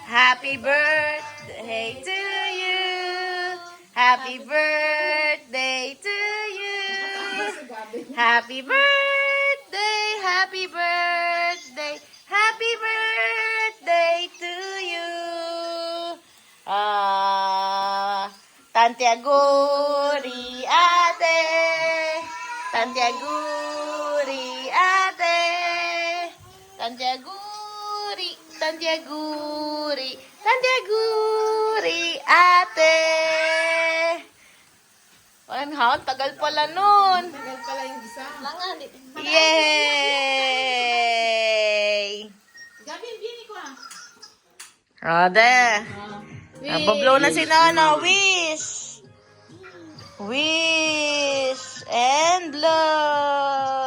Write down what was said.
Happy birthday to you. Happy birthday to you. Happy birthday, happy birthday, happy birthday to you. Tantiaguri ate. Tantiaguri ate. Tantiaguri, Tantiaguri, Tantiaguri ate. Parang tagal pala nun. Tagal pala yung isa. Yay! Gabi, bini ko ah. Ade. Nabablow na si Nana. Wish! Wish and love!